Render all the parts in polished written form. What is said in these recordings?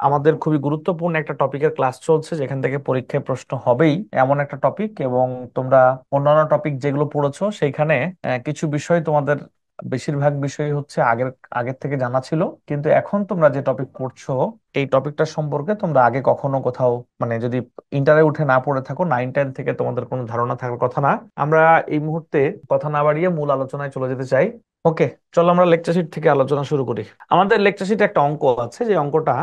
আমাদের খুবই গুরুত্বপূর্ণ একটা টপিকের ক্লাস চলছে, যেখান থেকে পরীক্ষায় প্রশ্ন হবেই এমন একটা টপিক। এবং তোমরা অন্যান্য টপিক যেগুলো পড়েছো সেইখানে কিছু বিষয় তোমাদের বেশিরভাগ বিষয় হচ্ছে আগের আগের থেকে জানা ছিল, কিন্তু এখন তোমরা যে টপিক পড়ছো এই টপিকটা সম্পর্কে তোমরা আগে কখনো কোথাও, মানে যদি ইন্টারে উঠে না পড়ে থাকো, 9-10 থেকে তোমাদের কোনো ধারণা থাকার কথা না। আমরা এই মুহূর্তে কথা না বাড়িয়ে মূল আলোচনায় চলে যেতে চাই। ওকে, চলো আমরা লেকচার শিট থেকে আলোচনা শুরু করি। আমাদের লেকচার শিটে একটা অঙ্ক আছে, যে অঙ্কটা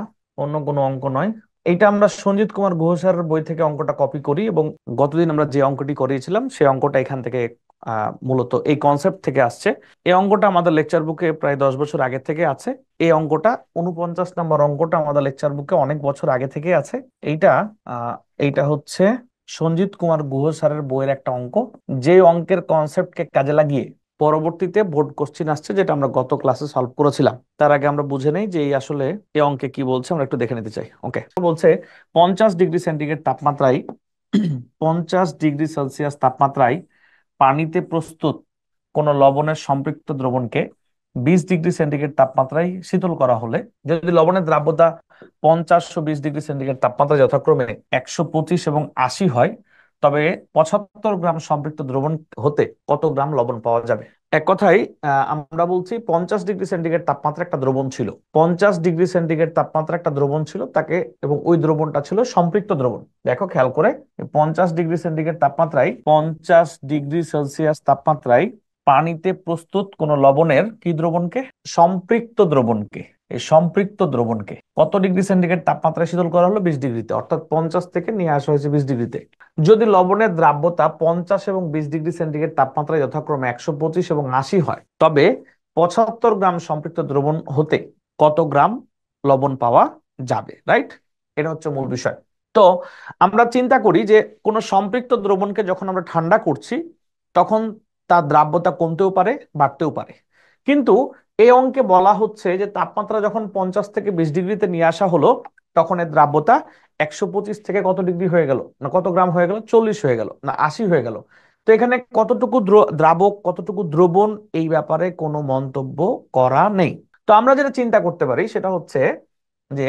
অন্য কোনো অঙ্ক নয়। এইটা আমরা সঞ্জিত কুমার গুহ স্যারের বই থেকে অঙ্কটা কপি করি, এবং গতদিন আমরা যে অঙ্কটি করিয়েছিলাম সেই অঙ্কটা এখান থেকে মূলত এই কনসেপ্ট থেকে আসছে। এই অঙ্কটা আমাদের লেকচার বুকে প্রায় 10 বছর আগে থেকে আছে। এই অঙ্কটা 49 নম্বর অঙ্কটা আমাদের লেকচার বুকে অনেক বছর আগে থেকে আছে। এইটা আহ এইটা হচ্ছে সঞ্জিত কুমার গুহ স্যারের বইয়ের একটা অঙ্ক, যে অঙ্কের কনসেপ্টকে কাজে লাগিয়ে পরবর্তীতে বোর্ড কোশ্চিন আসছে, যেটা আমরা গত ক্লাসে সলভ করেছিলাম। তার আগে আমরা বুঝে নেই যে এই আসলে এই অঙ্কে কি বলছে, আমরা একটু দেখে নিতে চাই। ওকে, বলছে 50 ডিগ্রি সেন্টিগ্রেড তাপমাত্রায় 50 ডিগ্রি সেলসিয়াস তাপমাত্রায় পানিতে প্রস্তুত কোন লবণের সম্পৃক্ত দ্রবণকে 20 ডিগ্রি সেন্টিগ্রেড তাপমাত্রায় শীতল করা হলে, যদি লবণের দ্রাব্যতা 50 ও 20 ডিগ্রি সেন্টিগ্রেড তাপমাত্রা যথাক্রমে 125 এবং 80 হয়, তবে 75 গ্রাম সম্পৃক্ত দ্রবণ হতে কত গ্রাম লবণ পাওয়া যাবে? এক কথায় আমরা বলছি 50 ডিগ্রি সেন্টিগ্রেড তাপমাত্রা একটা দ্রবণ ছিল, 50 ডিগ্রি সেন্টিগ্রেড তাপমাত্রা একটা দ্রবণ ছিল তাকে, এবং ওই দ্রবণটা ছিল সম্পৃক্ত দ্রবণ। দেখো খেয়াল করে, 50 ডিগ্রি সেন্টিগ্রেড তাপমাত্রায় 50 ডিগ্রি সেলসিয়াস তাপমাত্রায় পানিতে প্রস্তুত কোন লবণের কি দ্রবণকে? সম্পৃক্ত দ্রবণকে। এই সম্পৃক্ত দ্রবণকে কত ডিগ্রি সেন্টিগ্রেড তাপমাত্রায় শীতল করা হলো? 20 ডিগ্রিতে, অর্থাৎ 50 থেকে নিয়ে আসা হয়েছে 20 ডিগ্রিতে। যদি লবণের দ্রাব্যতা 50 এবং 20 ডিগ্রি সেন্টিগ্রেড তাপমাত্রায় যথাক্রমে 125 এবং 80 হয়, তবে 75 গ্রাম সম্পৃক্ত দ্রবণ হতে কত গ্রাম লবণ পাওয়া যাবে? রাইট, এটা হচ্ছে মূল বিষয়। তো আমরা চিন্তা করি যে কোন সম্পৃক্ত দ্রবণকে যখন আমরা ঠান্ডা করছি, তখন তার দ্রাব্যতা কমতেও পারে, বাড়তেও পারে। কিন্তু এই অঙ্কে বলা হচ্ছে যে তাপমাত্রা যখন 50 থেকে 20 ডিগ্রিতে নিয়ে আসা হলো, তখন এর দ্রাব্যতা 125 থেকে কত ডিগ্রি হয়ে গেল, না কত গ্রাম হয়ে গেল? 40 হয়ে গেল, না 80 হয়ে গেল। তো এখানে কতটুকু দ্রাবক, কতটুকু দ্রবণ, এই ব্যাপারে কোনো মন্তব্য করা নেই। তো আমরা যেটা চিন্তা করতে পারি সেটা হচ্ছে যে,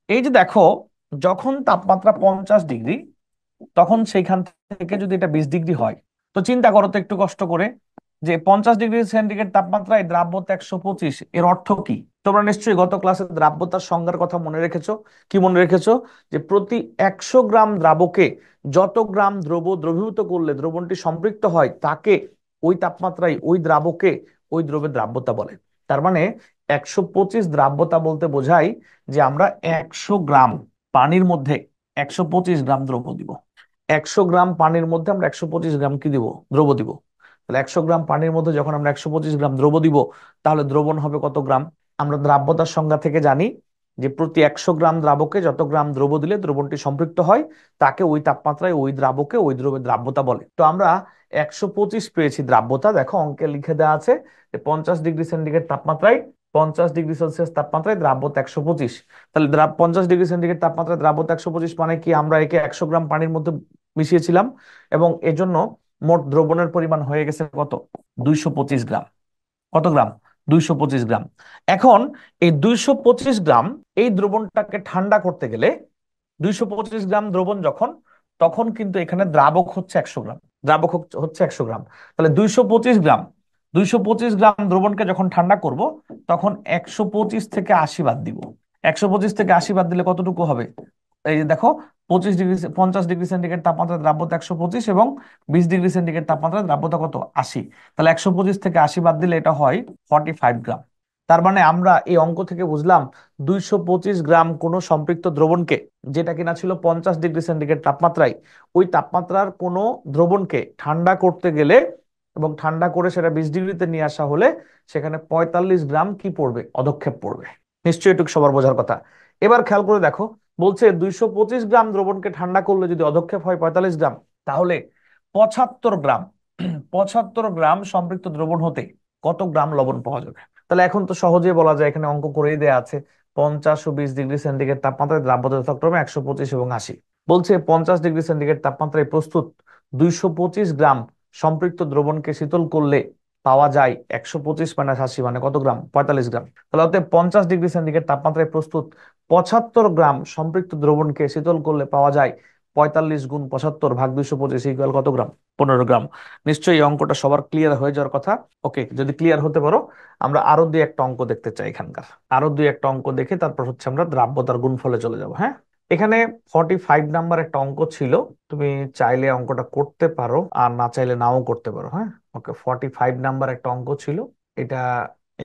এই যে দেখো, যখন তাপমাত্রা 50 ডিগ্রি, তখন সেইখান থেকে যদি এটা 20 ডিগ্রি হয়, তো চিন্তা করো তো একটু কষ্ট করে, যে 50 ডিগ্রি সেন্টিগ্রেড তাপমাত্রায় দ্রাব্যতা 125, এর অর্থ কি? তোমরা নিশ্চয়ই গত ক্লাসে দ্রাব্যতার সংজ্ঞার কথা মনে রেখেছো। কি মনে রেখেছো? যে প্রতি 100 গ্রাম দ্রাবকে যত গ্রাম দ্রবীভূত করলে দ্রবণটি সম্পৃক্ত হয়, তাকে ওই তাপমাত্রায় ওই দ্রাবকে ওই দ্রবের দ্রাব্যতা বলে। তার মানে 125 দ্রাব্যতা বলতে বোঝায় যে আমরা 100 গ্রাম পানির মধ্যে 125 গ্রাম দ্রব্য দিব। 100 গ্রাম পানির মধ্যে আমরা 125 গ্রাম কি দিব? দ্রব্য দিব। তাহলে 100 গ্রাম পানির মধ্যে যখন আমরা 125 গ্রাম দ্রব্য দিব, তাহলে দ্রবণ হবে কত গ্রাম? আমরা দ্রাব্যতার সংজ্ঞা থেকে জানি যে প্রতি 100 গ্রাম দ্রাবকে যত গ্রাম দ্রব্য দিলে দ্রবণটি সম্পৃক্ত হয়, তাকে ওই তাপমাত্রায় ওই দ্রাবকে ওই দ্রবের দ্রাব্যতা বলে। তো আমরা 125 পেয়েছি দ্রাব্যতা। দেখো অঙ্কে লিখে দেওয়া আছে যে 50 ডিগ্রি সেন্টিগ্রেড তাপমাত্রায়, 50 ডিগ্রি সেলসিয়াস তাপমাত্রায় দ্রাব্যতা 125। তাহলে 50 ডিগ্রি সেন্টিগ্রেড তাপমাত্রায় দ্রাব্যতা 125 মানে কি? আমরা একে 100 গ্রাম পানির মধ্যে মিশিয়েছিলাম, এবং এজন্য মোট দ্রবণের পরিমাণ হয়ে গেছে কত? 225 গ্রাম। কত গ্রাম? 225 গ্রাম। এখন এই 225 গ্রাম এই দ্রবণটাকে ঠান্ডা করতে গেলে, 225 গ্রাম দ্রবণ যখন, তখন কিন্তু এখানে দ্রাবক হচ্ছে 100 গ্রাম। দ্রাবক হচ্ছে 100 গ্রাম। তাহলে 225 গ্রাম দ্রবণকে যখন ঠান্ডা করব, তখন 125 থেকে 80 বাদ দিব। 125 থেকে 80 বাদ দিলে কতটুকু হবে? এই যে দেখো, 50 ডিগ্রি সেন্টিগ্রেড তাপমাত্রা দ্রাব্যতা 125, এবং 20 ডিগ্রি সেন্টিগ্রেড তাপমাত্রা দ্রাব্যতা কত? 80। তাহলে 125 থেকে 80 বাদ দিলে এটা হয় 45 গ্রাম। তার মানে আমরা এই অঙ্ক থেকে বুঝলাম 225 গ্রাম কোন সম্পৃক্ত দ্রবণকে, যেটা কিনা ছিল 50 ডিগ্রি সেন্টিগ্রেড তাপমাত্রায়, ওই তাপমাত্রার কোন দ্রবণকে ঠান্ডা করতে গেলে এবং ঠান্ডা করে সেটা 20 ডিগ্রিতে নিয়ে আসা হলে, সেখানে 45 গ্রাম কি পড়বে? অধক্ষেপ পড়বে। নিশ্চয়ই এটুকু সবার বোঝার কথা। এবার খেয়াল করে দেখো, বলছে 225 গ্রাম দ্রবণকে ঠান্ডা করলে যদি অধক্ষেপ হয় 45 গ্রাম, তাহলে 75 গ্রাম 75 গ্রাম সম্পৃক্ত দ্রবণ হতে কত গ্রাম লবণ পাওয়া যাবে? তাহলে এখন তো সহজেই বলা যায়, এখানে অঙ্ক করেই দেয়া আছে, 50 ও 20 ডিগ্রি সেন্টিগ্রেড তাপমাত্রায় দ্রাব্যতা যথাক্রমে 125 এবং 80। বলছে 50 ডিগ্রি সেন্টিগ্রেড তাপমাত্রায় প্রস্তুত 225 গ্রাম সম্পৃক্ত দ্রবণকে শীতল করলে পাওয়া যায় 125 - 80 মানে কত গ্রাম? 45 গ্রাম। তাহলে অতএব 50 ডিগ্রি সেন্টিগ্রেড তাপমাত্রায় প্রস্তুত 75 গ্রাম সম্পৃক্ত দ্রবণকে শীতল করলে পাওয়া যায় 45 × 75 = 225 কত গ্রাম? 15 গ্রাম। নিশ্চয়ই এই অঙ্কটা সবার ক্লিয়ার হয়ে যাওয়ার কথা। ওকে, যদি ক্লিয়ার হতে পারো, আমরা আরো দুই একটা অঙ্ক দেখতে চাই এখানকার। আরো দুই একটা অঙ্ক দেখে তারপর হচ্ছে আমরা দ্রাব্যতার গুণফলে চলে যাব। হ্যাঁ, এখানে 45 নাম্বার একটা অঙ্ক ছিল। তুমি চাইলে অঙ্কটা করতে পারো, আর না চাইলে নাও করতে পারো। হ্যাঁ, ওকে, 45 নাম্বার একটা অঙ্ক ছিল এটা।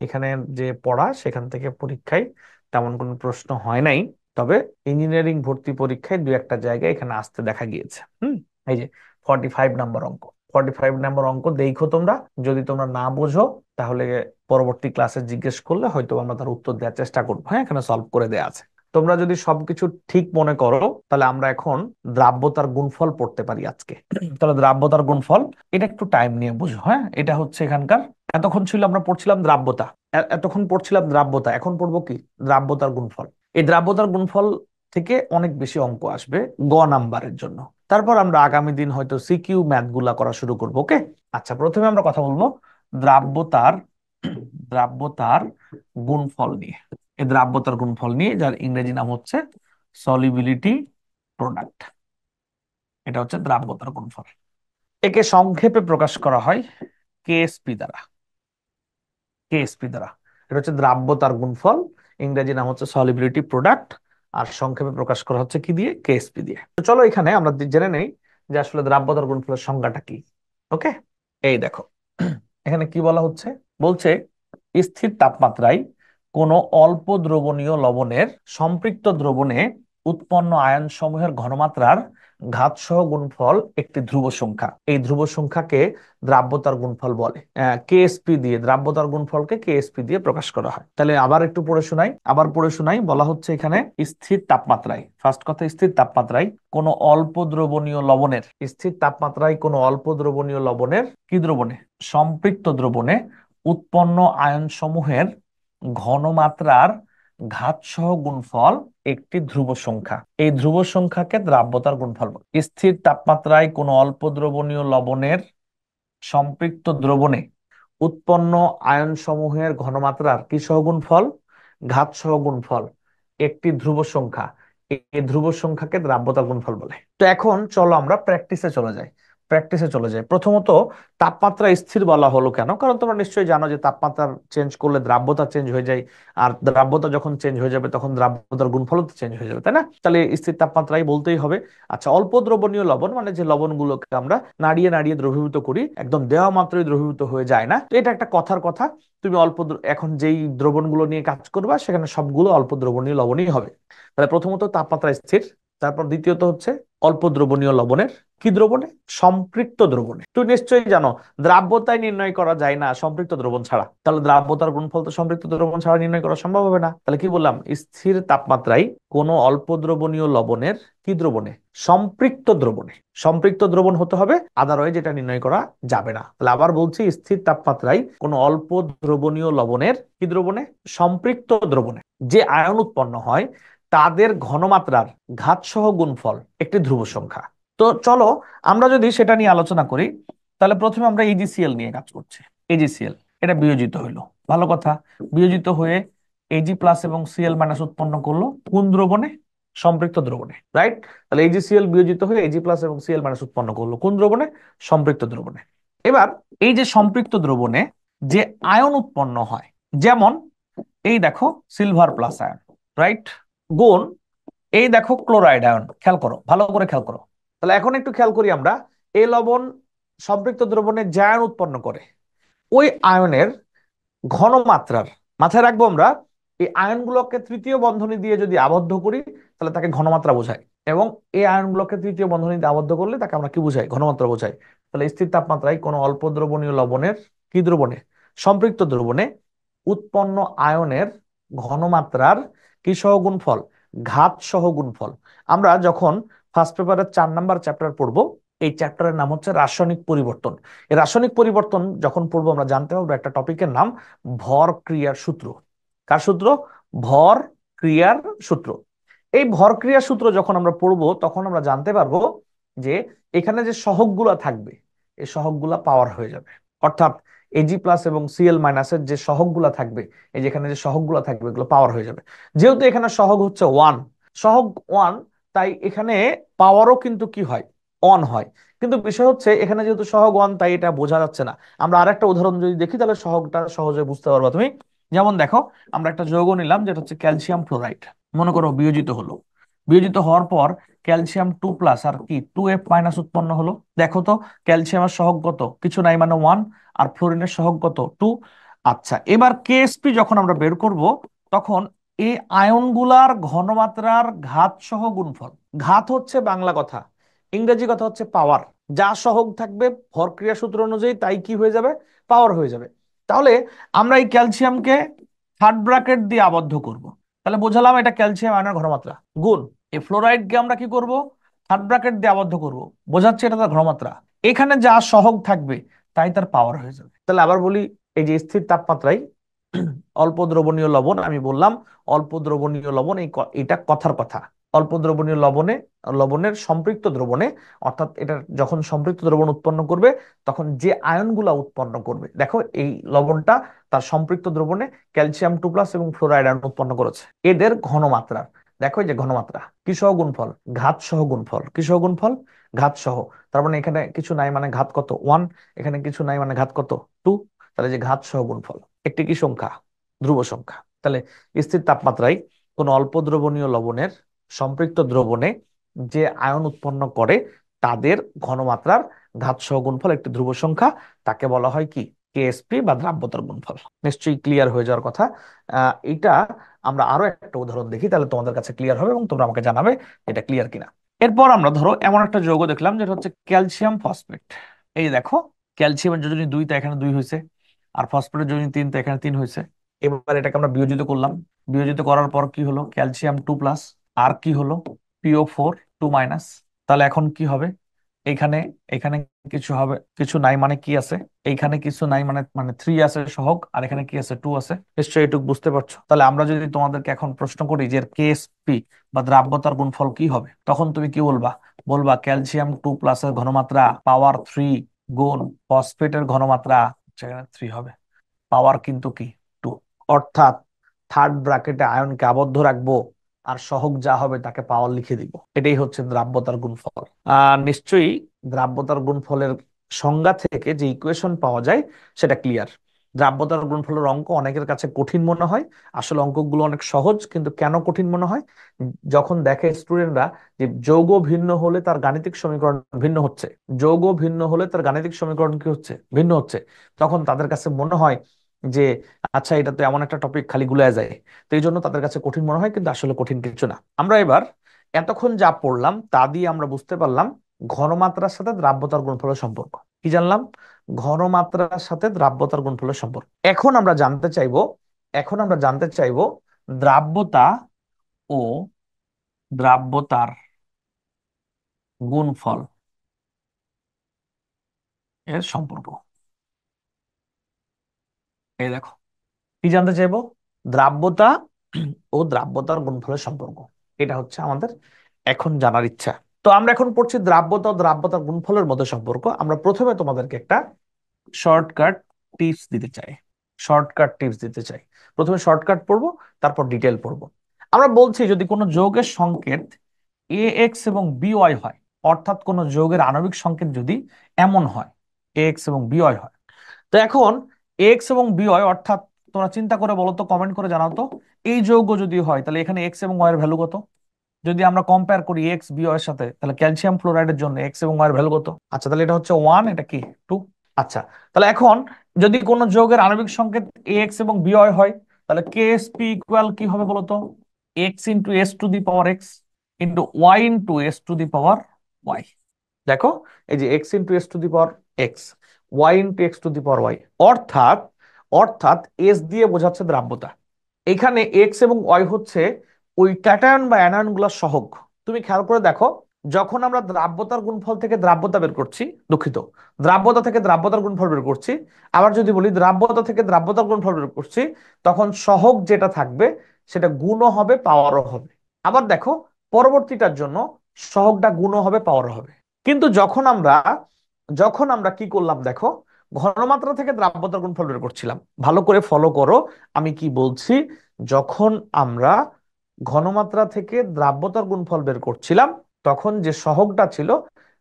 এখানে যে পড়া, সেখান থেকে পরীক্ষায় তেমন কোনো প্রশ্ন হয় নাই, তবে ইঞ্জিনিয়ারিং ভর্তি পরীক্ষায় দু একটা জায়গায় এখানে আসতে দেখা গিয়েছে। এই যে 45 নাম্বার অঙ্ক, 45 নাম্বার অঙ্ক দেখো তোমরা। যদি তোমরা না বোঝো, তাহলে পরবর্তী ক্লাসে জিজ্ঞেস করলে হয়তো আমরা তার উত্তর দেওয়ার চেষ্টা করবো। হ্যাঁ, এখানে সলভ করে দেওয়া আছে। তোমরা যদি সবকিছু ঠিক মনে করো, তাহলে আমরা এখন দ্রাব্যতার গুণফল পড়তে পারি আজকে। তাহলে দ্রাব্যতার গুণফল, এটা একটু টাইম নিয়ে বুঝো। হ্যাঁ, এটা হচ্ছে এখানকার, এতক্ষণ ছিল আমরা পড়ছিলাম দ্রাব্যতা, এতক্ষণ পড়ছিলাম দ্রাব্যতা, এখন পড়বো কি? দ্রাব্যতার গুণফল। এই দ্রাব্যতার গুণফল থেকে অনেক বেশি অঙ্ক আসবে গ নাম্বারের জন্য। তারপর আমরা আগামী দিন হয়তো সিকিউ ম্যাথ গুলা করা শুরু করবো। ওকে, আচ্ছা, প্রথমে আমরা কথা বলবো দ্রাব্যতার দ্রাব্যতার গুণফল নিয়ে। এই দ্রাব্যতার গুণফল নিয়ে, যার ইংরেজি নাম হচ্ছে সলিবিলিটি প্রোডাক্ট। এটা হচ্ছে দ্রাব্যতার গুণফল। একে সংক্ষেপে প্রকাশ করা হয় কেএসপি দ্বারা। কেএসপি দ্বারা, এটা হচ্ছে দ্রাব্যতার গুণফল। ইংরেজি নাম হচ্ছে সলিবিলিটি প্রোডাক্ট, আর সংক্ষেপে প্রকাশ করা হচ্ছে কি দিয়ে? কেএসপি দিয়ে। তো চলো এখানে আমরা জেনে নেই যে আসলে দ্রাব্যতার গুণফলের সংজ্ঞাটা কি। ওকে, এই দেখো, এখানে কি বলা হচ্ছে? বলছে স্থির তাপমাত্রায় কোনো অল্প দ্রবণীয় লবণের সম্পৃক্ত দ্রবণে উৎপন্ন আয়ন সমূহের ঘনমাত্রার ঘাতসহ গুণফল একটি ধ্রুব সংখ্যা। এই ধ্রুব সংখ্যাকে দ্রাব্যতার গুণফল বলে। কেএসপি দিয়ে, দ্রাব্যতার গুণফলকে কেএসপি দিয়ে প্রকাশ করা হয়। তাহলে আবার একটু পড়ে শোনাই, বলা হচ্ছে এখানে স্থির তাপমাত্রায়, ফার্স্ট কথা, স্থির তাপমাত্রায় কোনো অল্প দ্রবণীয় লবণের, স্থির তাপমাত্রায় কোনো অল্প দ্রবণীয় লবণের, কি দ্রবণে? সম্পৃক্ত দ্রবণে উৎপন্ন আয়ন সমূহের ঘনমাত্রার ঘাতসহ গুণফল একটি ধ্রুব সংখ্যা। এই ধ্রুব সংখ্যাকে দ্রাব্যতার গুণফল বলে। স্থির তাপমাত্রায় কোনো অল্প দ্রবণীয় লবণের সম্পৃক্ত দ্রবণে উৎপন্ন আয়ন সমূহের ঘনমাত্রার কি সহগুণফল? ঘাত সহগুণফল একটি ধ্রুব সংখ্যা। এই ধ্রুব সংখ্যাকে দ্রাব্যতার গুণফল বলে। তো এখন চলো আমরা প্র্যাকটিসে চলে যাই। প্রথমত, তাপমাত্রা স্থির বলা হলো কেন? কারণ তোমরা নিশ্চয়ই জানো যে তাপমাত্রা চেঞ্জ করলে দ্রাব্যতা চেঞ্জ হয়ে যায়, আর দ্রাব্যতা যখন চেঞ্জ হয়ে যাবে তখন দ্রাব্যতার গুণফলও চেঞ্জ হয়ে যাবে, তাই না? তাহলে স্থির তাপমাত্রায় বলতেই হবে। আচ্ছা, অল্প দ্রবণীয় লবণ মানে যে লবণগুলোকে আমরা নাড়িয়ে নাড়িয়ে দ্রবীভূত করি, একদম দেওয়া মাত্রই দ্রবীভূত হয়ে যায় না, তো এটা একটা কথার কথা। তুমি এখন যেই দ্রবণগুলো নিয়ে কাজ করবা, সেখানে সবগুলো অল্প দ্রবণীয় লবণই হবে। তাহলে প্রথমত তাপমাত্রা স্থির। তারপর দ্বিতীয়ত হচ্ছে অল্প দ্রবণীয় লবণের কি দ্রবণে? সম্পৃক্ত দ্রবণে। তুমি নিশ্চয়ই জানো দ্রাব্যতায় নির্ণয় করা যায় না সম্পৃক্ত দ্রবণ ছাড়া। তাহলে দ্রাব্যতার গুণফল তো সম্পৃক্ত দ্রবণ ছাড়া নির্ণয় করা সম্ভব হবে না। তাহলে কি বললাম? স্থির তাপমাত্রায় কোনো অল্প দ্রবণীয় লবণের কি দ্রবণে? সম্পৃক্ত দ্রবণে। সম্পৃক্ত দ্রবণ হতে হবে, আদারওয়াইজ এটা নির্ণয় করা যাবে না। তাহলে আবার বলছি, স্থির তাপমাত্রায় কোনো অল্প দ্রবণীয় লবণের কি দ্রবণে? সম্পৃক্ত দ্রবণে যে আয়ন উৎপন্ন হয়, তাদের ঘনমাত্রার ঘাতসহ গুণফল একটি ধ্রুব সংখ্যা। তো চলো আমরা যদি সেটা নিয়ে আলোচনা করি, তাহলে প্রথমে আমরা এজিসিএল নিয়ে কাজ করছি। এজিসিএল, এটা বিয়োজিত হইলো, ভালো কথা। বিয়োজিত হয়ে এজি প্লাস এবং সিএল মাইনাস উৎপন্ন করলো কোন দ্রবণে? সম্পৃক্ত দ্রবণে, রাইট? তাহলে এজিসিএল বিয়োজিত হয়ে এজি প্লাস এবং সিএল মাইনাস উৎপন্ন করলো কোন দ্রবণে? সম্পৃক্ত দ্রবণে। এবার এই যে সম্পৃক্ত দ্রবণে যে আয়ন উৎপন্ন হয়, যেমন এই দেখো সিলভার প্লাস আয়ন, রাইট, গুণ এই দেখো ক্লোরাইড আয়ন। খেয়াল করো, ভালো করে খেয়াল করো। তাহলে এখন একটু খেয়াল করি আমরা, এই লবণ সম্পৃক্ত দ্রবণে যে আয়ন উৎপন্ন করে, ওই আয়নের ঘনমাত্রার, মাথায় রাখবো আমরা, এই আয়নগুলোকে তৃতীয় বন্ধনী দিয়ে যদি আবদ্ধ করি, তাহলে তাকে ঘনমাত্রা বোঝায়। এবং এই আয়নগুলোকে তৃতীয় বন্ধনী দিয়ে আবদ্ধ করলে তাকে আমরা কি বুঝাই? ঘনমাত্রা বোঝাই। তাহলে স্থির তাপমাত্রায় কোনো অল্প দ্রবণীয় লবণের কি দ্রবণে? সম্পৃক্ত দ্রবণে উৎপন্ন আয়নের ঘনমাত্রার কি সহগুণফল? ঘাত সহগুণফল। আমরা যখন ফার্স্ট পেপারের 4 নাম্বার চ্যাপ্টার পড়বো, এই চ্যাপ্টারের নাম হচ্ছে রাসায়নিক পরিবর্তন। এই রাসায়নিক পরিবর্তন যখন পড়বো, আমরা জানতে পারবো একটা টপিকের নাম ভর ক্রিয়ার সূত্র। কার সূত্র? ভর ক্রিয়ার সূত্র। এই ভর ক্রিয়ার সূত্র যখন আমরা পড়বো, তখন আমরা জানতে পারবো যে এখানে যে সহগগুলা থাকবে, এই সহগগুলা পাওয়ার হয়ে যাবে। অর্থাৎ এজি প্লাস এবং সিএল মাইনাসের যে সহগগুলা থাকবে, এই যেখানে যে সহগগুলা থাকবে এগুলো পাওয়ার হয়ে যাবে। যেহেতু এখানে সহগ হচ্ছে ওয়ান, সহগ ওয়ান, তাই এখানে পাওয়ারও কিন্তু কি হয়, অন হয়। কিন্তু বিষয় হচ্ছে এখানে যেহেতু সহগ ওয়ান, তাই এটা বোঝা যাচ্ছে না। আমরা আরেকটা উদাহরণ যদি দেখি তাহলে সহগটা সহজে বুঝতে পারবা তুমি। যেমন দেখো, আমরা একটা যৌগ নিলাম যেটা হচ্ছে ক্যালসিয়াম ফ্লোরাইড। মনে করো বিয়োজিত হলো, বিয়োজিত হওয়ার পর ক্যালসিয়াম 2+ আর কি 2F- উৎপন্ন হলো। দেখো তো, ক্যালসিয়ামের সহগ কত, কিছু নাই মানে ওয়ান, আর ফ্লোরিনের সহগ কত, টু। আচ্ছা, এবার কেএসপি যখন আমরা বের করব, তখন এই আয়নগুলার ঘনমাত্রার ঘাত সহ গুণফল। ঘাত হচ্ছে বাংলা কথা, ইংরেজি কথা হচ্ছে পাওয়ার। যা সহগ থাকবে ভরক্রিয়া সূত্র অনুযায়ী তাই কি হয়ে যাবে, পাওয়ার হয়ে যাবে। তাহলে আমরা এই ক্যালসিয়ামকে থার্ড ব্র্যাকেট দিয়ে আবদ্ধ করব। তাহলে বোঝালাম এটা ক্যালসিয়াম আয়নের ঘনমাত্রা গুণ এই ফ্লোরাইডকে আমরা কি করব, থার্ড ব্র্যাকেট দিয়ে আবদ্ধ করব, বোঝাচ্ছে এটা তার ঘনমাত্রা। এখানে যা সহগ থাকবে তাই তার পাওয়ার হয়ে যাবে। তাহলে আবার বলি, এই যে স্থির তাপমাত্রায় অল্প দ্রবণীয় লবণ, আমি বললাম অল্প দ্রবণীয় লবণ, এটা কথার কথা। অল্প দ্রবণীয় লবণে, লবণের সম্পৃক্ত দ্রবণে, অর্থাৎ এটা যখন সম্পৃক্ত দ্রবণ উৎপন্ন করবে তখন যে আয়নগুলা উৎপন্ন করবে, দেখো এই লবণটা তার সম্পৃক্ত দ্রবণে ক্যালসিয়াম 2+ এবং ফ্লোরাইড আয়ন উৎপন্ন করেছে, এদের ঘনমাত্রা। দেখো এই যে ঘনমাত্রা কি সহ গুণফল, ঘাত সহ গুণফল, কি সহ গুণফল, ঘাত সহ। তার মানে এখানে কিছু নাই মানে ঘাত কত, ওয়ান। এখানে কিছু নাই মানে ঘাত কত, টু। তাহলে যে ঘাত সহ গুণফল, একটি কি সংখ্যা, ধ্রুব সংখ্যা। তাহলে স্থির তাপমাত্রায় কোন অল্প দ্রবণীয় লবণের সম্পৃক্ত দ্রবণে যে আয়ন উৎপন্ন করে তাদের ঘনমাত্রার ঘাত সহ গুণফল একটি ধ্রুব সংখ্যা, তাকে বলা হয় কি, কেএসপি বা দ্রাব্যতার গুণফল। নিশ্চয়ই ক্লিয়ার হয়ে যাওয়ার কথা। এটা আমরা আরো একটা উদাহরণ দেখি, তাহলে তোমাদের কাছে ক্লিয়ার হবে এবং তোমরা আমাকে জানাবে এটা ক্লিয়ার কিনা। এরপর আমরা ধরো এমন একটা যৌগ দেখলাম যেটা হচ্ছে ক্যালসিয়াম ফসফেট। এই দেখো, ক্যালসিয়ামের যোজনী 2, তা এখানে 2 হয়েছে, আর ফসফেটের যোজনী 3, তা এখানে 3 হয়েছে। এবার এটাকে আমরা বিয়োজিত করলাম, বিয়োজিত করার পর কি হলো, ক্যালসিয়াম 2+, আর কি হলো, PO4 2-। তাহলে এখন কি হবে, এখানে, এখানে কিছু হবে, কিছু নাই মানে কি আছে, এইখানে কিছু নাই মানে মানে 3 আছে সহগ, আর এখানে কি আছে, 2 আছে। নিশ্চয়ই এটুকু বুঝতে পারছো। তাহলে আমরা যদি তোমাদেরকে এখন প্রশ্ন করি যে কেএসপি বা দ্রাব্যতার গুণফল কি হবে, তখন তুমি কি বলবা, বলবা ক্যালসিয়াম 2+ এর ঘনমাত্রা পাওয়ার 3 গুণ ফসফেটের ঘনমাত্রা, সেখানে 3 হবে, পাওয়ার কিন্তু কি 2। অর্থাৎ থার্ড ব্র্যাকেটে আয়নকে আবদ্ধ রাখবো, আর সহগ যা হবে তাকে পাওয়ার লিখে দিব। এটাই হচ্ছে দ্রাব্যতার গুণফল। নিশ্চয়ই দ্রাব্যতার গুণফলের সংজ্ঞা থেকে যে ইকুয়েশন পাওয়া যায় সেটা ক্লিয়ার। দ্রাব্যতার গুণফলের অঙ্ক অনেকের কাছে কঠিন মনে হয়, আসলে অঙ্কগুলো অনেক সহজ, কিন্তু কেন কঠিন মনে হয়, যখন দেখে স্টুডেন্টরা যে যৌগ ভিন্ন হলে তার গাণিতিক সমীকরণ ভিন্ন হচ্ছে, যৌগ ভিন্ন হলে তার গাণিতিক সমীকরণ কি হচ্ছে, ভিন্ন হচ্ছে, তখন তাদের কাছে মনে হয় যে আচ্ছা এটা তো এমন একটা টপিক খালি গুলায় যায়। তো এই জন্য তাদের কাছে কঠিন মনে হয়, কিন্তু আসলে কঠিন কিছু না। আমরা এবার এতক্ষণ যা পড়লাম তা দিয়ে আমরা বুঝতে পারলাম ঘনমাত্রার সাথে দ্রাব্যতার গুণফলের সম্পর্ক। কি জানলাম, ঘনমাত্রার সাথে দ্রাব্যতার গুণফলের সম্পর্ক। এখন আমরা জানতে চাইবো, এখন আমরা জানতে চাইবো দ্রাব্যতা ও দ্রাব্যতার গুণফল এর সম্পর্ক। এই দেখো, কি জানতে চাইবো, দ্রাব্যতা ও দ্রাব্যতার গুণফলের সম্পর্ক। এটা হচ্ছে আমাদের এখন জানার ইচ্ছা। তো আমরা এখন পড়ছি দ্রাব্যতা ও দ্রাব্যতার গুণফলের মধ্যে সম্পর্ক। আমরা প্রথমে তোমাদেরকে একটা শর্টকাট টিপস দিতে চাই, শর্টকাট টিপস দিতে চাই। প্রথমে শর্টকাট পড়বো, তারপর ডিটেল পড়বো। আমরা বলছি যদি কোনো যৌগের সংকেত AX এবং BY হয়, অর্থাৎ কোন যৌগের আণবিক সংকেত যদি এমন হয়, AX এবং BY হয়, তো এখন এক্স এবং বিওয়াই, অর্থাৎ তোমরা চিন্তা করে বলো তো, কমেন্ট করে জানাও তো, এই যৌগ যদি হয় তাহলে এখানে এক্স এবং ওয়াই এর ভ্যালু কত। যদি আমরা কম্পেয়ার করি এক্স বিওয়াই এর সাথে, তাহলে ক্যালসিয়াম ফ্লোরাইডের জন্য এক্স এবং ওয়াই এর ভ্যালু কত। আচ্ছা, তাহলে এটা হচ্ছে 1, এটা কি 2। আচ্ছা, তাহলে এখন যদি কোন যৌগের আণবিক সংকেত এক্স এবং বিওয়াই হয়, তাহলে কেএসপি ইকুয়াল কি হবে বলতো, X into S to the power X into Y into S to the power Y. দেখো, এই যে X into S to the power X, Y into X to the power Y, অর্থাৎ, অর্থাৎ S দিয়ে বোঝাচ্ছে দ্রাব্যতা। এখানে এক্স এবং Y হচ্ছে ওই ক্যাটায়ন বা অ্যানায়ন গুলার সহগ। তুমি খেয়াল করে দেখো, যখন আমরা দ্রাব্যতার গুণফল থেকে দ্রাব্যতা বের করছি, দুঃখিত, দ্রাব্যতা থেকে দ্রাব্যতার গুণফল বের করছি, আবার যদি বলি দ্রাব্যতা থেকে দ্রাব্যতার গুণফল বের করছি, তখন সহগ যেটা থাকবে সেটা গুণও হবে, পাওয়ারও হবে। আবার দেখো, পরবর্তীটার জন্য সহগটা গুণও হবে, পাওয়ারও হবে। কিন্তু যখন আমরা কি করলাম দেখো, ঘনমাত্রা থেকে দ্রাব্যতার গুণফল বের করছিলাম। ভালো করে ফলো করো আমি কি বলছি। যখন আমরা ঘনমাত্রা থেকে দ্রাব্যতার গুণফল বের করছিলাম, তখন যে সহগটা ছিল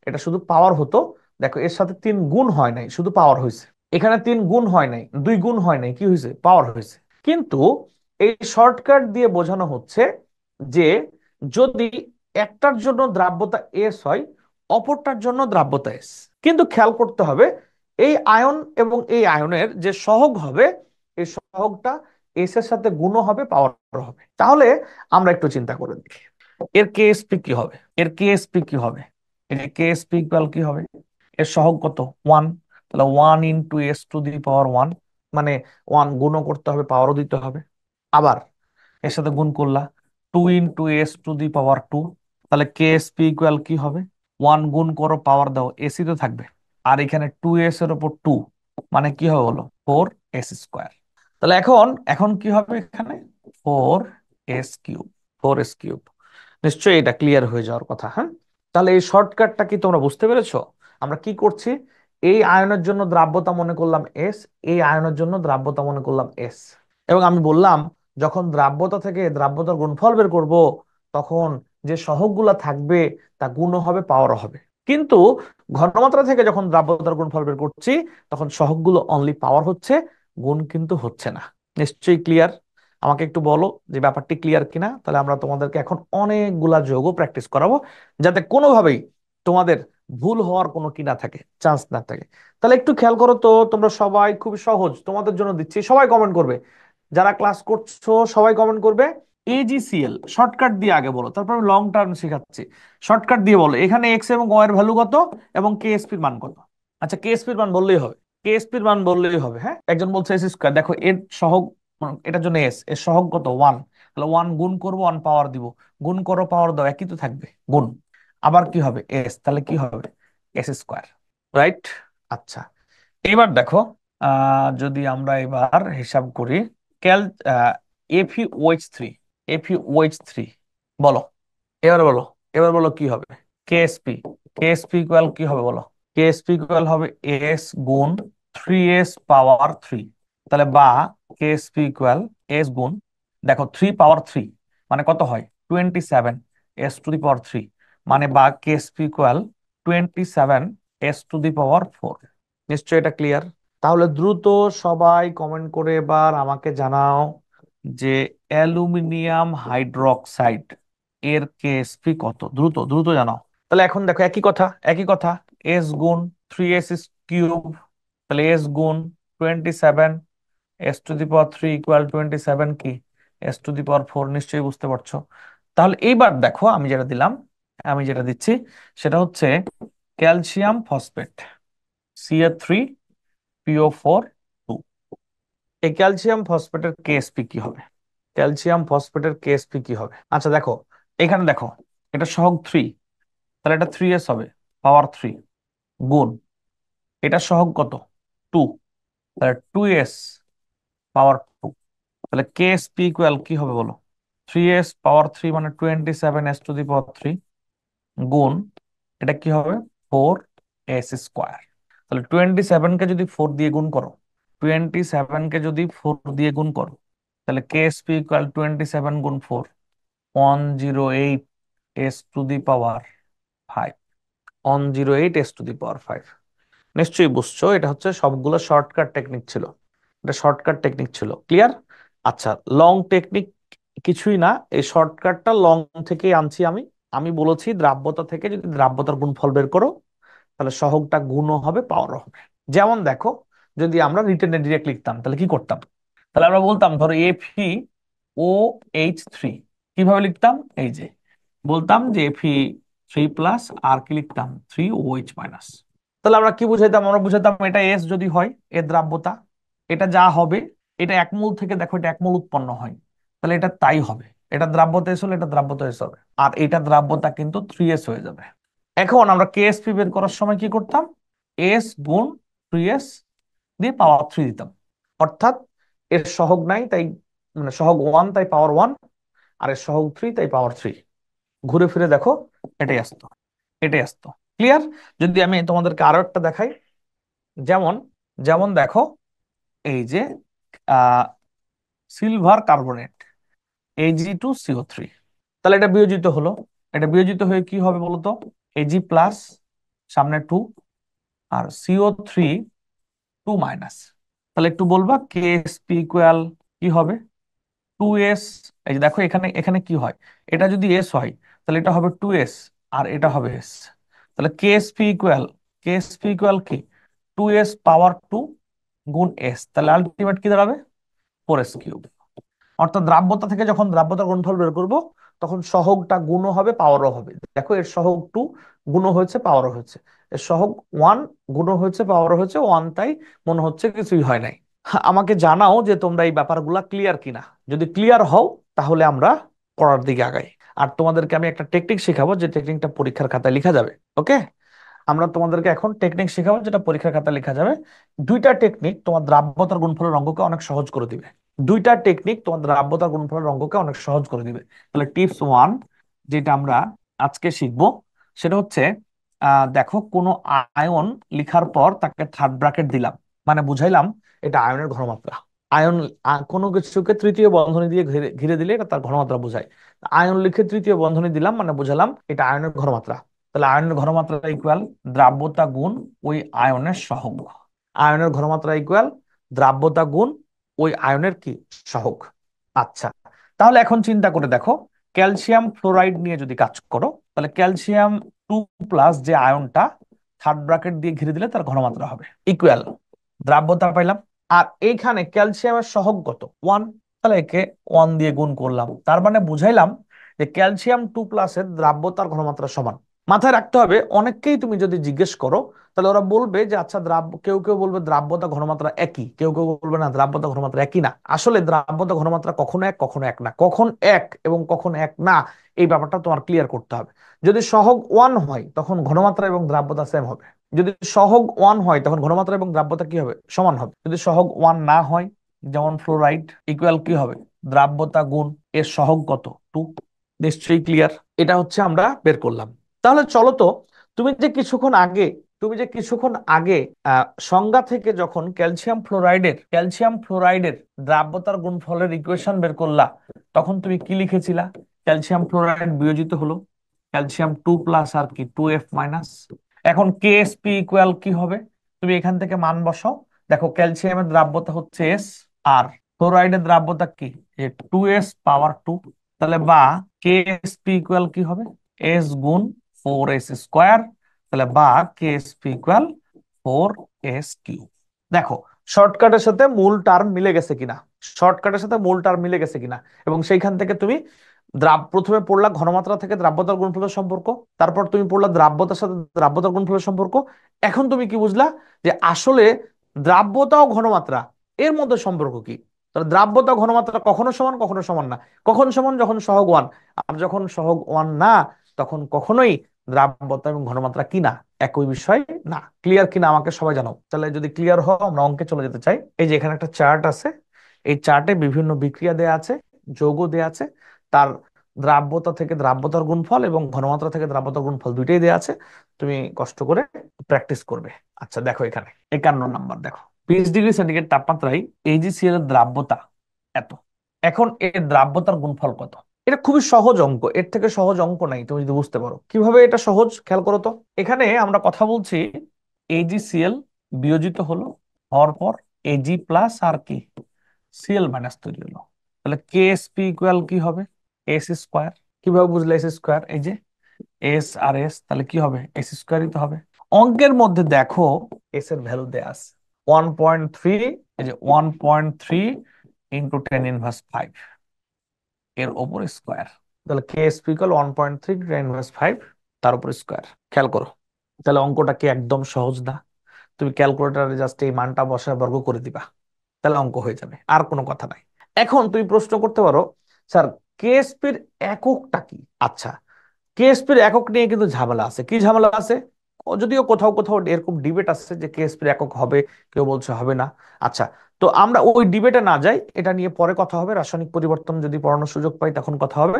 এটা শুধু পাওয়ার হতো। দেখো এর সাথে 3 গুণ হয় নাই, শুধু পাওয়ার হয়েছে। এখানে 3 গুণ হয় নাই, 2 গুণ হয় নাই, কি হয়েছে? পাওয়ার হয়েছে। কিন্তু এই শর্টকাট দিয়ে বোঝানো হচ্ছে যে যদি একটার জন্য দ্রাব্যতা এস হয়, অপরটার জন্য দ্রাব্যতা এস। কিন্তু খেয়াল করতে হবে এই আয়ন এবং এই আয়নের যে সহগ হবে, এই সহগটা এস এর সাথে গুণ হবে, পাওয়ার হবে। তাহলে আমরা একটু চিন্তা করে দেখি এর কেএসপি কি হবে। এর কেএসপি কি হবে? এর কেএসপি ইকুয়াল কি হবে? এর সহগ কত? 1। তাহলে 1 × s⁻1, মানে 1 গুণও করতে হবে, পাওয়ারও দিতে হবে। আবার এর সাথে গুণ করলা 2 × s⁻², তাহলে কেএসপি ইকুয়াল কি হবে? 1 গুণ করো, পাওয়ার দাও, এসি তো থাকবে। আর এখানে 2s এর উপর 2, মানে কি হবে বলো? 4s²। তাহলে এখন এখন কি হবে এখানে? 4s³। 4s³। নিশ্চয়ই এটা ক্লিয়ার হয়ে যাওয়ার কথা, হ্যাঁ? তাহলে এই শর্টকাটটা কি তোমরা বুঝতে পেরেছো? আমরা কি করছি? এই আয়নের জন্য দ্রাব্যতা মনে করলাম এস, এই আয়নের জন্য দ্রাব্যতা মনে করলাম এস। এবং আমি বললাম যখন দ্রাব্যতা থেকে দ্রাব্যতার গুণফল বের করব, তখন যে সহগগুলা থাকবে তা গুণও হবে, পাওয়ারও হবে। কিন্তু ঘনমাত্রা থেকে যখন দ্রাব্যতার গুণফল বের করছি, তখন সহগগুলো অনলি পাওয়ার হচ্ছে, গুণ কিন্তু হচ্ছে না। নিশ্চয়ই ক্লিয়ার? আমাকে একটু বলো যে ব্যাপারটি ক্লিয়ার কিনা। তাহলে আমরা তোমাদেরকে এখন অনেকগুলা যোগও প্র্যাকটিস করাবো, যাতে কোনোভাবেই তোমাদের ভুল হওয়ার কোনো কি না থাকে, চান্স না থাকে। তাহলে একটু খেয়াল করো তো, তোমরা সবাই, খুব সহজ তোমাদের জন্য দিচ্ছি, সবাই কমেন্ট করবে। যারা ক্লাস করছো সবাই কমেন্ট করবে। এজিসিএল শর্টকাট দিয়ে আগে বলো, তারপর আমি লং টার্ম শেখাচ্ছি। শর্টকাট দিয়ে বলো এখানে এক্স এবং ওয়াই এর ভ্যালু কত এবং কেএসপির মান কত। আচ্ছা, কেএসপির মান বললেই হবে, কেএসপির মান বললেই হবে। হ্যাঁ, একজন বলছে s², দেখো এর সহগ, এটার জন্য এস, এর সহগ কত? 1। তাহলে 1 গুণ করবো, 1 পাওয়ার দিব, গুণ করো, পাওয়ার দাও, একই তো থাকবে, গুণ। আবার কি হবে? এস, তাহলে কি হবে? s²। রাইট? আচ্ছা, এবার দেখো যদি আমরা এবার হিসাব করি, ক্যাল এফি OH3, এফি OH3 বলো। এবার বলো, এবার বলো কি হবে? কেএসপি, কেএসপি ইকুয়াল কি হবে বলো? কেএসপি ইকুয়াল হবে s গুণ 3s⁻3। তাহলে বা কেএসপি ইকুয়াল s গুণ, দেখো 3 পাওয়ার 3 মানে কত হয়? 27s⁻3, মানে বা কেএসপি ইকুয়াল 27s⁻4। নিশ্চয়ই এটা ক্লিয়ার? তাহলে দ্রুত সবাই কমেন্ট করে এবার আমাকে জানাও যে অ্যালুমিনিয়াম হাইড্রোক্সাইড এর কেএসপি কত। দ্রুত দ্রুত জানাও। তাহলে এখন দেখো একই কথা, একই কথা। s গুণ 3s³ তাহলে s গুণ 27s⁻3 ইকুয়াল 27 কি? s⁻4। নিশ্চয়ই বুঝতে পারছো। তাহলে এইবার দেখো আমি যেটা দিলাম, আমি যেটা দিচ্ছি সেটা হচ্ছে ক্যালসিয়াম ফসফেট, Ca3PO4 2। এই ক্যালসিয়াম ফসফেটের কেএসপি কি হবে? ক্যালসিয়াম ফসফেটের কেএসপি কি হবে? আচ্ছা দেখো, এখানে দেখো এটা সহগ 3, তাহলে এটা 3s হবে, পাওয়ার 3, গুণ এটা সহগ কত? 2, তাহলে 2s⁻2। তাহলে কেএসপি ইকুয়াল কি হবে বলো? 3s⁻3 মানে 27s⁻3, গুণ এটা কি হবে? 4s²। তাহলে 27কে যদি 4 দিয়ে গুণ করো, 27কে যদি 4 দিয়ে গুণ করো, তাহলে কেএসপি ইকুয়াল 27 গুণ 4, 108s⁻5, 108s⁻5। নিশ্চয়ই বুঝছো এটা হচ্ছে সবগুলো শর্টকাট টেকনিক ছিল, এটা শর্টকাট টেকনিক ছিল। ক্লিয়ার? আচ্ছা, লং টেকনিক কিছুই না, এই শর্টকাটটা লং থেকেই আনছি আমি। আমি বলেছি দ্রাব্যতা থেকে যদি দ্রাব্যতার গুণফল বের করো, তাহলে সহগটা গুণও হবে, পাওয়ারও হবে। যেমন দেখো, যদি আমরা রিটেনে ডিরেক্ট লিখতাম তাহলে কি করতাম? তাহলে আমরা বলতাম ধরো FeOH3, কিভাবে লিখতাম? এই যে বলতাম যে Fe3+, আর কি লিখতাম? 3OH-। তাহলে আমরা কি বুঝাইতাম? আমরা বুঝাইতাম এটা এস যদি হয়, এর দ্রাব্যতা, এটা যা হবে, এটা এক মোল থেকে দেখো এটা এক মোল উৎপন্ন হয়, তাহলে এটা তাই হবে। এটা দ্রাব্যতা এস হলে এটা দ্রাব্যতা এস হবে, আর এটা দ্রাব্যতা কিন্তু 3s হয়ে যাবে। এখন আমরা কেএসপি বের করার সময় কি করতাম? s গুণ 3s দিয়ে পাওয়ার 3 দিতাম। অর্থাৎ এর সহগ নাই তাই, মানে সহগ 1 তাই পাওয়ার 1, আর এর সহগ 3 তাই পাওয়ার 3। ঘুরে ফিরে দেখো এটাই আসতো, এটাই আসতো। ক্লিয়ার? যদি আমি তোমাদেরকে আরো একটা দেখাই, যেমন যেমন দেখো, এই যে আহ সিলভার কার্বনেট Ag2CO3, তাহলে এটা বিয়োজিত হলো। এটা বিয়োজিত হয়ে কি হবে বলতো? Ag প্লাস, সামনে 2, আর CO3 2 মাইনাস। তাহলে একটু বলবা KSP ইকুয়াল কি হবে? 2s। এই যে দেখো, এখানে এখানে কি হয়, এটা যদি এস হয় তাহলে এটা হবে 2s, আর এটা হবে এস। তাহলে KSP ইকুয়াল কি? 2s পাওয়ার 2 গুণ এস, তাহলে আলটিমেট কি দাঁড়াবে? 4s cube. অর্থাৎ দ্রাব্যতা থেকে যখন দ্রাব্যতার গুণফল বের করব, তখন সহগটা গুণও হবে, পাওয়ারও হবে। দেখো, এর সহগ 2 গুণও হয়েছে, পাওয়ারও হয়েছে। এর সহগ 1 গুণও হয়েছে, পাওয়ারও হয়েছে 1, তাই মনে হচ্ছে কিছুই হয় নাই। আমাকে জানাও যে তোমরা এই ব্যাপারগুলা ক্লিয়ার কিনা। যদি ক্লিয়ার হও তাহলে আমরা পড়ার দিকে আগাই। আর তোমাদেরকে আমি একটা টেকনিক শেখাবো, যে টেকনিকটা পরীক্ষার খাতায় লেখা যাবে। ওকে, আমরা তোমাদেরকে এখন টেকনিক শেখাবো যেটা পরীক্ষার খাতায় লেখা যাবে। দুইটা টেকনিক তোমার দ্রাব্যতার গুণফলের অঙ্ককে অনেক সহজ করে দিবে। দুইটা টেকনিক তোমার দ্রাব্যতার গুণফলের অঙ্ককে অনেক সহজ করে দিবে। তাহলে টিপস 1 যেটা আমরা আজকে শিখবো, সেটা হচ্ছে দেখো, কোনো আয়ন লিখার পর তাকে থার্ড ব্র্যাকেট দিলাম, মানে বুঝাইলাম এটা আয়নের ঘনমাত্রা। আয়ন, কোনো কিছুকে তৃতীয় বন্ধনী দিয়ে ঘিরে ঘিরে দিলে এটা তার ঘনমাত্রা বোঝায়। আয়ন লিখে তৃতীয় বন্ধনী দিলাম, মানে বুঝালাম এটা আয়নের ঘনমাত্রা। তাহলে আয়নের ঘনমাত্রা ইকুয়াল দ্রাব্যতা গুণ ওই আয়নের সহগ। আয়নের ঘনমাত্রা ইকুয়াল দ্রাব্যতা গুণ ওই আয়নের কি? সহগ। আচ্ছা, তাহলে এখন চিন্তা করে দেখো, ক্যালসিয়াম ফ্লোরাইড নিয়ে যদি কাজ করো, তাহলে ক্যালসিয়াম 2 প্লাস যে আয়নটা, থার্ড ব্র্যাকেট দিয়ে ঘিরে দিলে তার ঘনমাত্রা হবে ইকুয়াল দ্রাব্যতা পাইলাম। আর এইখানে ক্যালসিয়ামের সহগ কত? 1। তাহলে একে 1 দিয়ে গুণ করলাম, তার মানে বুঝাইলাম যে ক্যালসিয়াম 2 প্লাসের দ্রাব্যতার ঘনমাত্রা সমান। মাথায় রাখতে হবে, অনেককেই তুমি যদি জিজ্ঞেস করো তাহলে ওরা বলবে যে আচ্ছা দ্রাব্য, কেউ কেউ বলবে দ্রাব্যতা ঘনমাত্রা একই, কেউ কেউ বলবে না দ্রাব্যতা ঘনমাত্রা একই না। আসলে দ্রাব্যতা ঘনমাত্রা কখনো এক, কখনো এক না। কখন এক এবং কখন এক না, এই ব্যাপারটা তোমার ক্লিয়ার করতে হবে। যদি সহগ 1 হয় তখন ঘনমাত্রা এবং দ্রাব্যতা সেম হবে। যদি সহগ 1 হয় তখন ঘনমাত্রা এবং দ্রাব্যতা কি হবে? সমান হবে। যদি সহগ 1 না হয়, যেমন ফ্লোরাইড, ইকুয়াল কি হবে? দ্রাব্যতা গুণ এর সহগ কত? 2। নিশ্চয়ই ক্লিয়ার। এটা হচ্ছে আমরা বের করলাম। তাহলে চলো তো, তুমি যে কিছুক্ষণ আগে তুমি যে কিছুক্ষণ আগে সংজ্ঞা থেকে যখন ক্যালসিয়াম ফ্লোরাইডের দ্রাব্যতার গুণফলের ইকুয়েশন বের করলা, তখন তুমি কি লিখেছিলা? ক্যালসিয়াম ফ্লোরাইড বিয়োজিত হলো ক্যালসিয়াম 2 প্লাস আর কি 2F মাইনাস। এখন KSP ইকুয়াল কি হবে? তুমি এখান থেকে মান বসাও। দেখো, ক্যালসিয়ামের দ্রাব্যতা হচ্ছে এস, আর ফ্লোরাইডের দ্রাব্যতা কি? 2s পাওয়ার 2। তাহলে বা KSP ইকুয়াল কি হবে? এস গুণ 4s স্কোয়ার। তাহলে বা KSP ইকুয়াল 4s কিউব। দেখো, শর্টকাটের সাথে মূল টার্ম মিলে গেছে কিনা, শর্টকাটের সাথে মূল টার্ম মিলে গেছে কিনা। এবং সেইখান থেকে তুমি প্রথমে পড়লা ঘনমাত্রা থেকে দ্রাব্যতার গুণফলের সম্পর্ক, তারপর তুমি পড়লা দ্রাব্যতার সাথে দ্রাব্যতার গুণফলের সম্পর্ক। এখন তুমি কি বুঝলা? যে আসলে দ্রাব্যতা ও ঘনমাত্রা এর মধ্যে সম্পর্ক কি। তাহলে দ্রাব্যতা ঘনমাত্রা কখনো সমান, কখনো সমান না। কখন সমান? যখন সহগ 1। আর যখন সহগ 1 না, তখন কখনোই দ্রাব্যতা এবং ঘনমাত্রা কি না, একই বিষয় না। ক্লিয়ার কিনা আমাকে সবাই জানাও। তাহলে যদি ক্লিয়ার হও, আমরা অঙ্কে চলে যেতে চাই। এই যে এখানে একটা চার্ট আছে, এই চার্টে বিভিন্ন বিক্রিয়া দেয়া আছে, যৌগ দেয়া আছে, তার দ্রাব্যতা থেকে দ্রাব্যতার গুণফল এবং ঘনমাত্রা থেকে দ্রাব্যতার গুণফল দুইটাই দেয়া আছে। তুমি কষ্ট করে প্র্যাকটিস করবে। আচ্ছা দেখো, এখানে 51 নাম্বার দেখো, 20 ডিগ্রি সেন্টিগ্রেড তাপমাত্রায় AgCl এর দ্রাব্যতা এত। এখন এর দ্রাব্যতার গুণফল কত? এটা খুবই সহজ অঙ্ক, এর থেকে সহজ অঙ্ক নাই। তুমি যদি বুঝতে পারো কিভাবে এটা সহজ, খেয়াল করো তো। এখানে আমরা কথা বলছি AgCl বিয়োজিত হলো, হওয়ার পর Ag প্লাস আর কি Cl মাইনাস তৈরি হলো। তাহলে KSP ইকুয়াল কি হবে? S square. কিভাবে বুঝলে এস স্কোয়ার? এই যে এস আর এস, তাহলে কি হবে? এস স্কোয়ারই তো হবে। অঙ্কের মধ্যে দেখো এস এর ভ্যালু দেয়া আছে 1.3। এই যে 1.3 ইন্টু 10⁻5 এর ওপর স্কোয়ার। তাহলে KSP ইকুয়াল 1.3 10⁻5 তার উপর স্কোয়ার। খেয়াল করো, তাহলে অঙ্কটা কি একদম সহজ না? তুমি ক্যালকুলেটারে জাস্ট এই মানটা বসায় বর্গ করে দিবা, তাহলে অঙ্ক হয়ে যাবে, আর কোনো কথা নাই। এখন তুমি প্রশ্ন করতে পারো, স্যার কেএসপির এককটা কি? আচ্ছা, কেএসপির একক নিয়ে কিন্তু ঝামেলা আছে। কি ঝামেলা আছে? যদিও কোথাও কোথাও এরকম ডিবেট আছে যে কেএসপির একক হবে, কেউ বলছে হবে না। আচ্ছা, তো আমরা ওই ডিবেটে না যাই, এটা নিয়ে পরে কথা হবে। রাসায়নিক পরিবর্তন যদি পড়ানোর সুযোগ পাই তখন কথা হবে।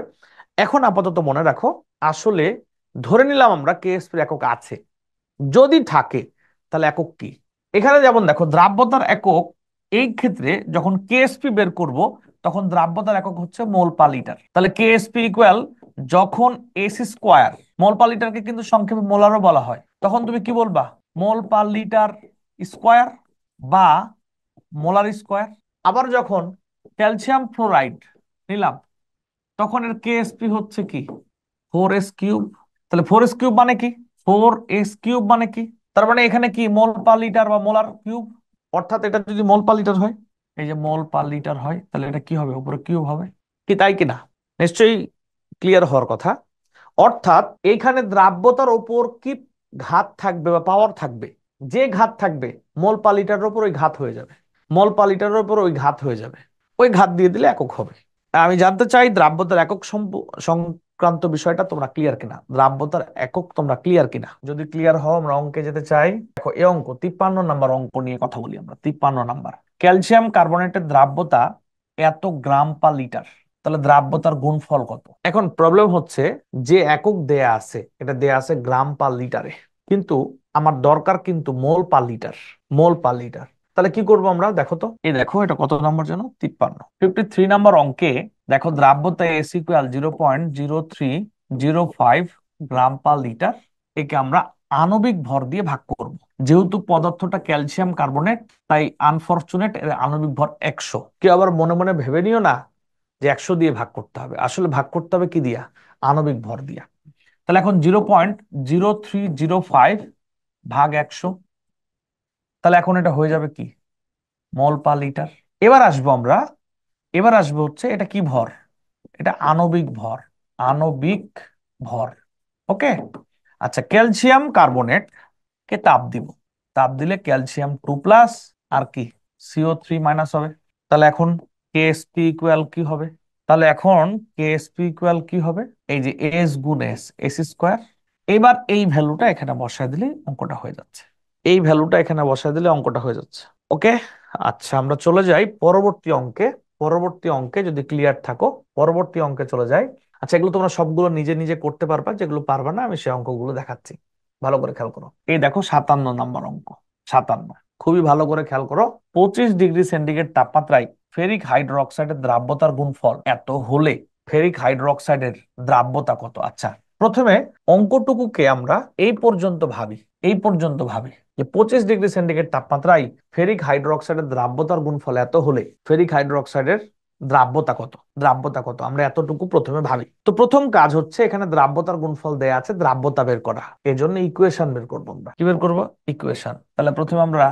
এখন আপাতত মনে রাখো, আসলে ধরে নিলাম আমরা কেএসপির একক আছে। যদি থাকে তাহলে একক কি? এখানে যেমন দেখো দ্রাব্যতার একক, এই ক্ষেত্রে যখন কেএসপি বের করব তখন দ্রাব্যতার একক হচ্ছে মোল পার লিটার। তাহলে কেএসপি ইকুয়াল, যখন এসি স্কোয়ার, মোল পার লিটারকে কিন্তু সংক্ষেপে মোলারও বলা হয়, তখন তুমি কি বলবা? মোল পার লিটার স্কোয়ার বা মোলার স্কোয়ার। আবার যখন ক্যালসিয়াম ফ্লোরাইড নিলাম তখন এর কেএসপি হচ্ছে কি? 4s cube. তাহলে 4s কিউব মানে কি? 4s কিউব মানে কি? তার মানে এখানে কি মোল পার লিটার বা মোলার কিউব, অর্থাৎ এটা যদি মোল পার লিটার হয়, এই যে মোল পার লিটার হয়, তাহলে এটা কি হবে? উপরে কিউব হবে। কি তাই কিনা? নিশ্চয়ই ক্লিয়ার হওয়ার কথা। অর্থাৎ এইখানে দ্রাব্যতার উপর কি ঘাত থাকবে বা পাওয়ার থাকবে, যে ঘাত থাকবে মোল পার লিটারের উপর ওই ঘাত হয়ে যাবে, মোল পার লিটারের উপর ওই ঘাত হয়ে যাবে, ওই ঘাত দিয়ে দিলে একক হবে। আমি জানতে চাই দ্রাব্যতার একক সংক্রান্ত বিষয়টা তোমরা ক্লিয়ার কিনা, দ্রাব্যতার একক তোমরা ক্লিয়ার কিনা। যদি ক্লিয়ার হও আমরা অঙ্কে যেতে চাই। দেখো এই অঙ্ক 53 নাম্বার অঙ্ক নিয়ে কথা বলি আমরা। 53 নাম্বার, ক্যালসিয়াম কার্বনেটের দ্রাব্যতা এত গ্রাম পার লিটার, তাহলে দ্রাব্যতার গুণফল কত? এখন প্রবলেম হচ্ছে যে একক দেয়া আছে, এটা দেয়া আছে গ্রাম পার লিটারে, কিন্তু আমার দরকার কিন্তু মোল পার লিটার, মোল পার লিটার। তাহলে কি করবো আমরা? দেখো তো, এই দেখো এটা কত নম্বর যেন, 53 নাম্বার অঙ্কে দেখো দ্রাব্যতা এস ইকুয়াল 0.0305 গ্রাম পার লিটার। একে আমরা আণবিক ভর দিয়ে ভাগ করব। যেহেতু পদার্থটা ক্যালসিয়াম কার্বনেট, তাই আনফরচুনেট এর আণবিক ভর 100। কেউ আবার মনে মনে ভেবে নিও না যে 100 দিয়ে ভাগ করতে হবে, আসলে ভাগ করতে হবে কি দিয়া? আণবিক ভর দিয়া। তাহলে এখন 0.0305 ভাগ 100, তাহলে এখন এটা হয়ে যাবে কি? মোল পার লিটার। এবার আসবো আমরা, এবার আসবো হচ্ছে এটা কি ভর? এটা আণবিক ভর, আণবিক ভর। ওকে, আচ্ছা ক্যালসিয়াম কার্বনেট কে তাপ দিব, তাপ দিলে ক্যালসিয়াম 2 প্লাস আর কি CO3 মাইনাস হবে। তাহলে এখন কেএসপি ইকুয়াল কি হবে? তাহলে এখন কেএসপি ইকুয়াল কি হবে? এই যে এস গুণ এস, এস স্কোয়ার। এবার এই ভ্যালুটা এখানে বসায় দিলে অঙ্কটা হয়ে যাচ্ছে, এই ভ্যালুটা এখানে বসায় দিলে অঙ্কটা হয়ে যাচ্ছে। ওকে, আচ্ছা আমরা চলে যাই পরবর্তী অঙ্কে। পরবর্তী অঙ্কে যদি ক্লিয়ার থাকো, পরবর্তী অঙ্কে চলে যাই। আচ্ছা এগুলো তোমরা সবগুলো নিজে নিজে করতে পারবা, যেগুলো পারবা না আমি সেই অঙ্কগুলো দেখাচ্ছি, ভালো করে খেয়াল করো। এই দেখো 57 নাম্বার অঙ্ক, 57, খুবই ভালো করে খেয়াল করো। 25 ডিগ্রি সেন্টিগ্রেড তাপমাত্রায় ফেরিক হাইড্রোক্সাইডের দ্রাব্যতার গুণফল এত হলে ফেরিক হাইড্রোক্সাইডের দ্রাব্যতা কত? আচ্ছা প্রথমে অঙ্কটুকুকে আমরা এই পর্যন্ত ভাবি, এই পর্যন্ত ভাবি যে 25 ডিগ্রি সেন্টিগ্রেড তাপমাত্রায় ফেরিক হাইড্রোক্সাইডের দ্রাব্যতার গুণফল এত হলে ফেরিক হাইড্রোক্সাইডের দ্রাব্যতা কত? দ্রাব্যতা কত আমরা এতটুকু প্রথমে ভাবি। তো প্রথম কাজ হচ্ছে এখানে দ্রাব্যতার গুণফল দেয়া আছে, দ্রাব্যতা বের করা, এই জন্য ইকুয়েশন বের করবো আমরা। কি বের করবো? ইকুয়েশন। তাহলে প্রথমে আমরা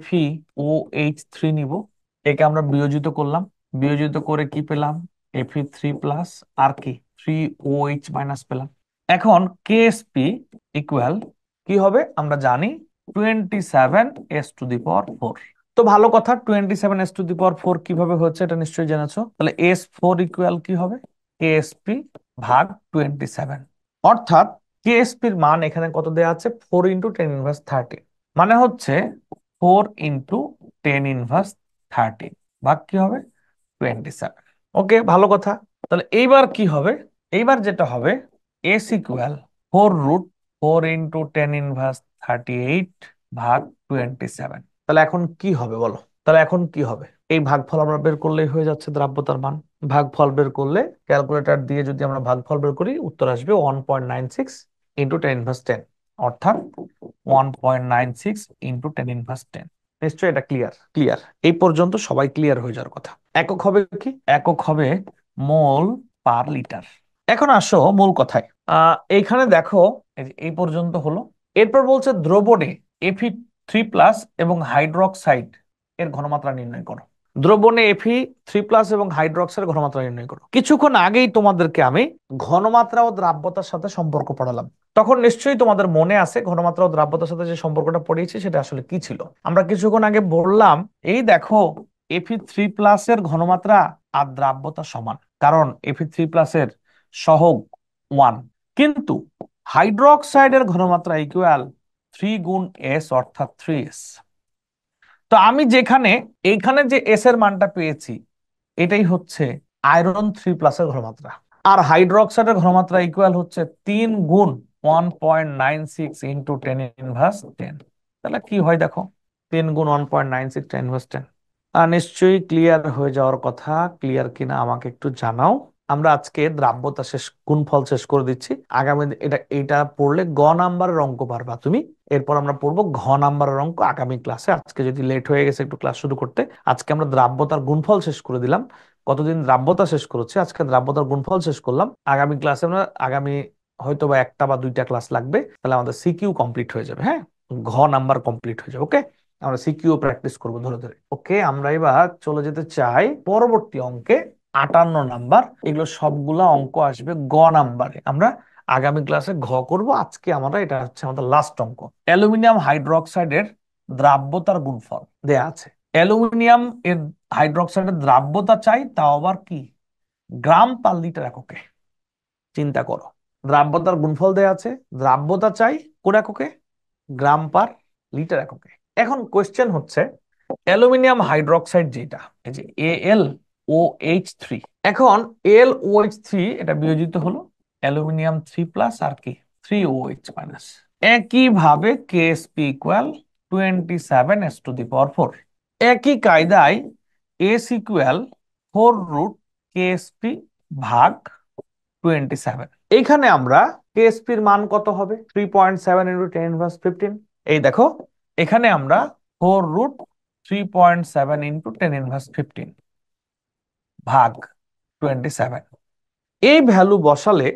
FeOH3 নিব, একে আমরা বিয়োজিত করলাম, বিয়োজিত করে কি পেলাম? Fe3 প্লাস আর কি 3OH মাইনাস পেলাম। এখন কেএসপি ইকুয়াল কি হবে আমরা জানি, 27s⁴। তো ভালো কথা, 27s⁴ কিভাবে হচ্ছে এটা নিশ্চয়ই জেনেছো। তাহলে S4 ইকুয়াল কি হবে? কেএসপি ভাগ 27। অর্থাৎ কেএসপির মান এখানে কত দেয়া আছে? 4 × 10⁻30, মানে হচ্ছে 4 × 10⁻30 ভাগ কি হবে? 27। ওকে ভালো কথা। তাহলে এইবার কি হবে? এইবার যেটা হবে, এস ইকুয়াল 4√4 × 10⁻38 ভাগ 27। তাহলে এখন কি হবে বলো? তাহলে এখন কি হবে? এই ভাগফল আমরা বের করলেই হয়ে যাচ্ছে দ্রাব্যতার মান। ভাগফল বের করলে ক্যালকুলেটর দিয়ে যদি আমরা ভাগফল বের করি উত্তর আসবে 1.96 × 10⁻10, অর্থাৎ 1.96 × 10⁻10। নিশ্চয়ই এটা ক্লিয়ার, ক্লিয়ার এই পর্যন্ত সবাই ক্লিয়ার হয়ে যাওয়ার কথা। একক হবে কি? একক হবে মোল পার লিটার। এখন আসো মূল কথায়। এইখানে দেখো এই পর্যন্ত হলো। এরপর বলছে দ্রবণে Fe3 প্লাস এবং হাইড্রোক্সাইড এর ঘনমাত্রা নির্ণয় করো। দ্রবণে Fe3 প্লাস এবং হাইড্রোক্সাইডের ঘনমাত্রা নির্ণয় করো। কিছুক্ষণ আগেই তোমাদেরকে আমি ঘনমাত্রা ও দ্রাব্যতার সাথে সম্পর্ক পড়ালাম, তখন নিশ্চয়ই তোমাদের মনে আছে ঘনমাত্রা ও দ্রাব্যতার সাথে যে সম্পর্কটা পড়িয়েছি সেটা আসলে কি ছিল। আমরা কিছুক্ষণ আগে বললাম এই দেখো Fe3 প্লাস এর ঘনমাত্রা আর দ্রাব্যতা সমান, কারণ Fe3 প্লাস এর সহগ 1, কিন্তু হাইড্রোক্সাইডের ঘনমাত্রা ইকুয়াল 3 × S অর্থাৎ 3s। তো আমি যেখানে এইখানে যে এস এর মানটা পেয়েছি এটাই হচ্ছে আয়রন 3 প্লাসের ঘনমাত্রা, আর হাইড্রোক্সাইডের ঘনমাত্রা ইকুয়াল হচ্ছে 3 × 1.96 × 10⁻10। তাহলে কি হয় দেখো, 3 × 1.96 10 ইনভার্স 10। নিশ্চয়ই ক্লিয়ার হয়ে যাওয়ার কথা। ক্লিয়ার কিনা আমাকে একটু জানাও। আমরা আজকে দ্রাব্যতা শেষ, গুণফল শেষ করে দিচ্ছি। আগামী এটা পড়লে গ নাম্বারের অঙ্ক পারবা তুমি। এরপর আমরা পড়বো ঘ নাম্বারের অঙ্ক আগামী ক্লাসে। আজকে যদি লেট হয়ে গেছে একটু ক্লাস শুরু করতে, আজকে আমরা দ্রাব্যতার গুণফল শেষ করে দিলাম। কতদিন দ্রাব্যতা শেষ করেছি, আজকে দ্রাব্যতার গুণফল শেষ করলাম। আগামী ক্লাসে আমরা হয়তো বা একটা বা দুইটা ক্লাস লাগবে, তাহলে আমাদের সিকিউ কমপ্লিট হয়ে যাবে। হ্যাঁ, ঘ নাম্বার কমপ্লিট হয়ে যাবে। ওকে, আমরা সিকিউ প্র্যাকটিস করবো ধরে ধরে। ওকে, আমরা এবার চলে যেতে চাই পরবর্তী অঙ্কে, 58 নাম্বার। এগুলো সবগুলা অঙ্ক আসবে গ নাম্বারে। আমরা আগামী ক্লাসে ঘ করব, আজকে আমরা এটা হচ্ছে আমাদের লাস্ট অঙ্ক। অ্যালুমিনিয়াম হাইড্রোক্সাইডের দ্রাব্যতার গুণফল দেয়া আছে। অ্যালুমিনিয়াম এর হাইড্রোক্সাইডের দ্রাব্যতা চাই, তাও আবার কি গ্রাম পার লিটার এককে। চিন্তা করো, দ্রাব্যতার গুণফল দেয়া আছে, দ্রাব্যতা চাই কোন এককে, গ্রাম পার লিটার এককে। এখন কোয়েশ্চেন হচ্ছে অ্যালুমিনিয়াম হাইড্রোক্সাইড যেটা, এই যে AlOH3, এখন AlOH3 এটা বিয়োজিত হলো অ্যালুমিনিয়াম 3+ আর কি 3OH-। একইভাবে KSP ইকুয়াল 27s⁴। একই কায়দায় S ইকুয়াল 4√KSP ভাগ 27। এইখানে আমরা KSP এর মান কত হবে, 3.7 × 10⁻15। এই দেখো, এখানে আমরা 4√3.7 × 10⁻15 ভাগ 27, এই ভ্যালু বসালে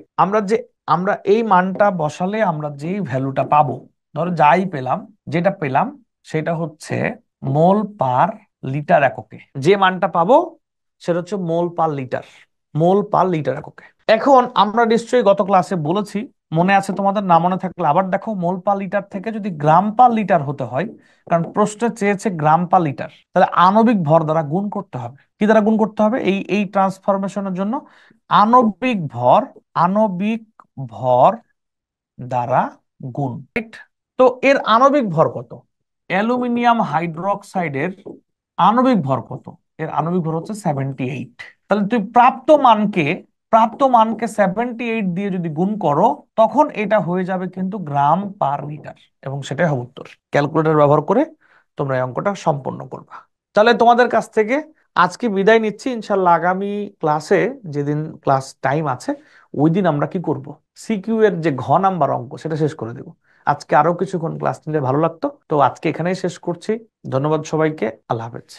আমরা এই মানটা বসালে আমরা যে ভ্যালুটা পাবো, ধরো যাই পেলাম, যেটা পেলাম সেটা হচ্ছে মোল পার লিটার এককে। যে মানটা পাবো সেটা হচ্ছে মোল পার লিটার, মোল পার লিটার এককে। এখন আমরা নিশ্চয়ই গত ক্লাসে বলেছি, মনে আছে তোমাদের? না মনে থাকলে আবার দেখো, মোল পার লিটার থেকে যদি গ্রাম পার লিটার হতে হয়, কারণ প্রশ্নে চেয়েছে গ্রাম পার লিটার, তাহলে আণবিক ভর দ্বারা গুণ করতে হবে। কি দ্বারা গুণ করতে হবে? এই ট্রান্সফরমেশনের জন্য আণবিক ভর দ্বারা গুণ। তো এর আণবিক ভর কত? অ্যালুমিনিয়াম হাইড্রোক্সাইডের আণবিক ভর কত? এর আণবিক ভর হচ্ছে 78। তাহলে তুই প্রাপ্ত মানকে 78 দিয়ে যদি গুণ করো, তখন এটা হয়ে যাবে কিন্তু গ্রাম পার লিটার, এবং সেটাই হবে উত্তর। ক্যালকুলেটর ব্যবহার করে তোমরা এই অঙ্কটা সম্পন্ন করবা। তাহলে তোমাদের কাছ থেকে আজকে বিদায় নিচ্ছি। ইনশাল্লাহ আগামী ক্লাসে, যেদিন ক্লাস টাইম আছে, ওই দিন আমরা কি করব, সিকিউ এর যে ঘ নাম্বার অঙ্ক সেটা শেষ করে দেব। আজকে আরো কিছুক্ষণ ক্লাস নিলে ভালো লাগতো। তো আজকে এখানেই শেষ করছি। ধন্যবাদ সবাইকে। আল্লাহ হাফেজ।